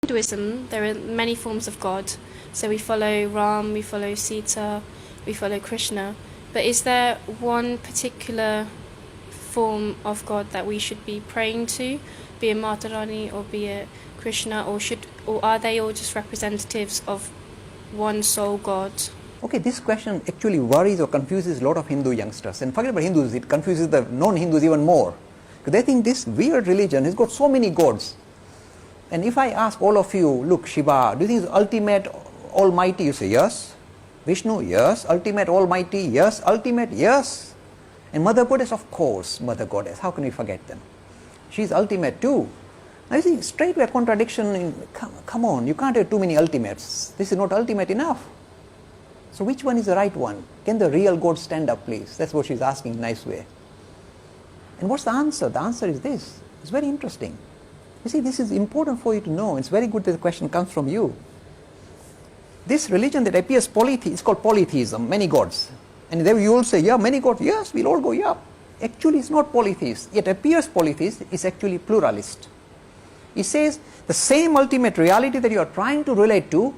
Hinduism, there are many forms of God. So we follow Ram, we follow Sita, we follow Krishna. But is there one particular form of God that we should be praying to, be it Mata Rani or be it Krishna, or are they all just representatives of one sole God? Okay, this question actually worries or confuses a lot of Hindu youngsters. And forget about Hindus, it confuses the non-Hindus even more. Because they think this weird religion has got so many gods. And if I ask all of you, look, Shiva, do you think is ultimate almighty? You say yes. Vishnu, yes. Ultimate almighty, yes. Ultimate, yes. And Mother Goddess, of course, Mother Goddess. How can we forget them? She's ultimate too. Now you see, straightway contradiction, come on, you can't have too many ultimates. This is not ultimate enough. So which one is the right one? Can the real God stand up, please? That's what she's asking in a nice way. And what's the answer? The answer is this. It's very interesting. You see, this is important for you to know. It's very good that the question comes from you. This religion that appears polytheism is called polytheism, many gods. And then you all say, yeah, many gods, yes, we'll all go, yeah. Actually, it's not polytheist. It appears polytheist, it's actually pluralist. It says the same ultimate reality that you are trying to relate to,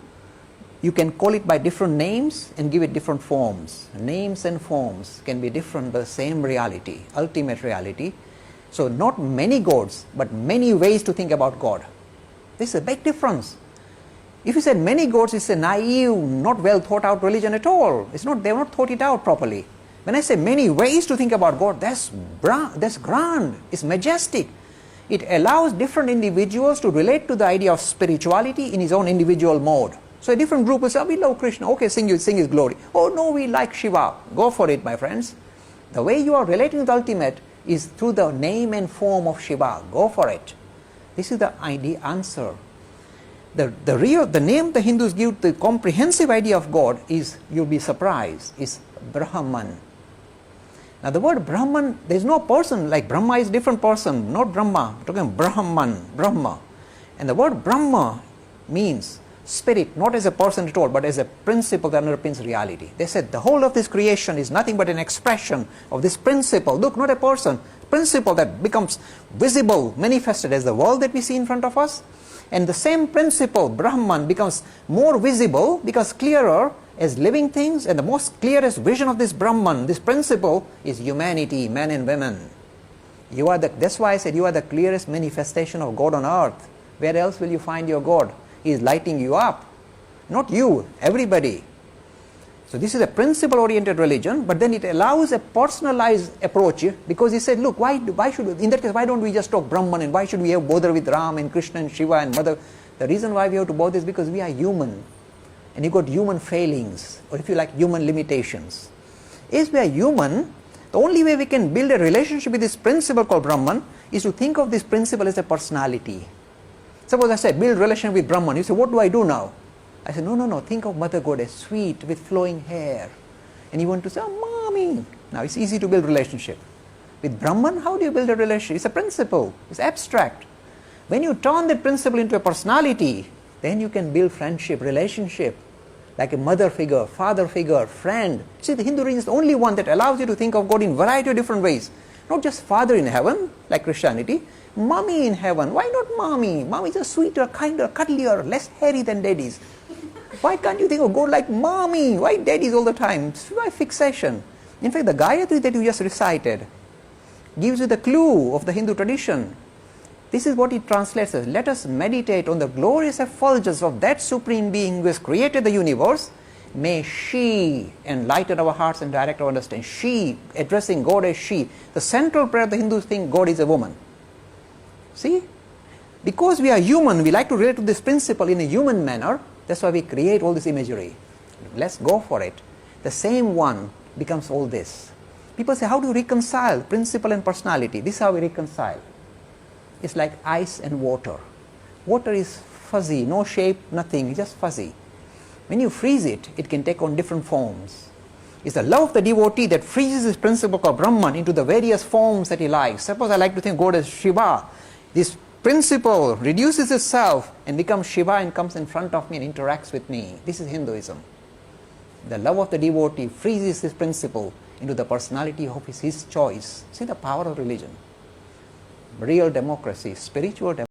you can call it by different names and give it different forms. Names and forms can be different, but the same reality, ultimate reality. So not many gods, but many ways to think about God. This is a big difference. If you said many gods, it's a naive, not well thought out religion at all. It's not, they've not thought it out properly. When I say many ways to think about God, that's grand, it's majestic. It allows different individuals to relate to the idea of spirituality in his own individual mode. So a different group will say, oh, we love Krishna, okay, sing his glory. Oh no, we like Shiva. Go for it, my friends. The way you are relating to the ultimate is through the name and form of Shiva. Go for it. This is the answer. The name the Hindus give the comprehensive idea of God is, you'll be surprised, is Brahman. Now the word Brahman, there is no person, like Brahma is a different person, not Brahma. We're talking Brahman, Brahma. And the word Brahma means spirit, not as a person at all, but as a principle that underpins reality. They said the whole of this creation is nothing but an expression of this principle. Look, not a person, principle that becomes visible, manifested as the world that we see in front of us. And the same principle, Brahman, becomes more visible, becomes clearer as living things, and the most clearest vision of this Brahman, this principle, is humanity, men and women. That's why I said you are the clearest manifestation of God on earth. Where else will you find your God? He is lighting you up. Not you, everybody. So this is a principle-oriented religion, but then it allows a personalized approach, because he said, look, why should we, in that case, why don't we just talk Brahman, and why should we have bother with Ram and Krishna and Shiva and Mother? The reason why we have to bother is because we are human, and you've got human failings, or if you like, human limitations. As we are human, the only way we can build a relationship with this principle called Brahman is to think of this principle as a personality. Suppose I say, build relation with Brahman. You say, what do I do now? I said, no, think of Mother Goddess, sweet, with flowing hair. And you want to say, oh, mommy. Now, it's easy to build relationship. With Brahman, how do you build a relationship? It's a principle. It's abstract. When you turn that principle into a personality, then you can build friendship, relationship, like a mother figure, father figure, friend. See, the Hindu religion is the only one that allows you to think of God in a variety of different ways. Not just father in heaven, like Christianity. Mommy in heaven. Why not mommy? Mommy is a sweeter, kinder, cuddlier, less hairy than daddies. Why can't you think of God like mommy? Why daddies all the time? Why fixation? In fact, the Gayatri that you just recited gives you the clue of the Hindu tradition. This is what it translates as, let us meditate on the glorious effulgence of that Supreme Being who has created the universe. May she enlighten our hearts and direct our understanding. She, addressing God as she. The central prayer of the Hindus think God is a woman. See? Because we are human, we like to relate to this principle in a human manner. That's why we create all this imagery. Let's go for it. The same one becomes all this. People say, how do you reconcile principle and personality? This is how we reconcile. It's like ice and water. Water is fuzzy, no shape, nothing, it's just fuzzy. When you freeze it, it can take on different forms. It's the love of the devotee that freezes this principle called Brahman into the various forms that he likes. Suppose I like to think God as Shiva. This principle reduces itself and becomes Shiva and comes in front of me and interacts with me. This is Hinduism. The love of the devotee freezes this principle into the personality of his choice. See the power of religion. Real democracy, spiritual democracy.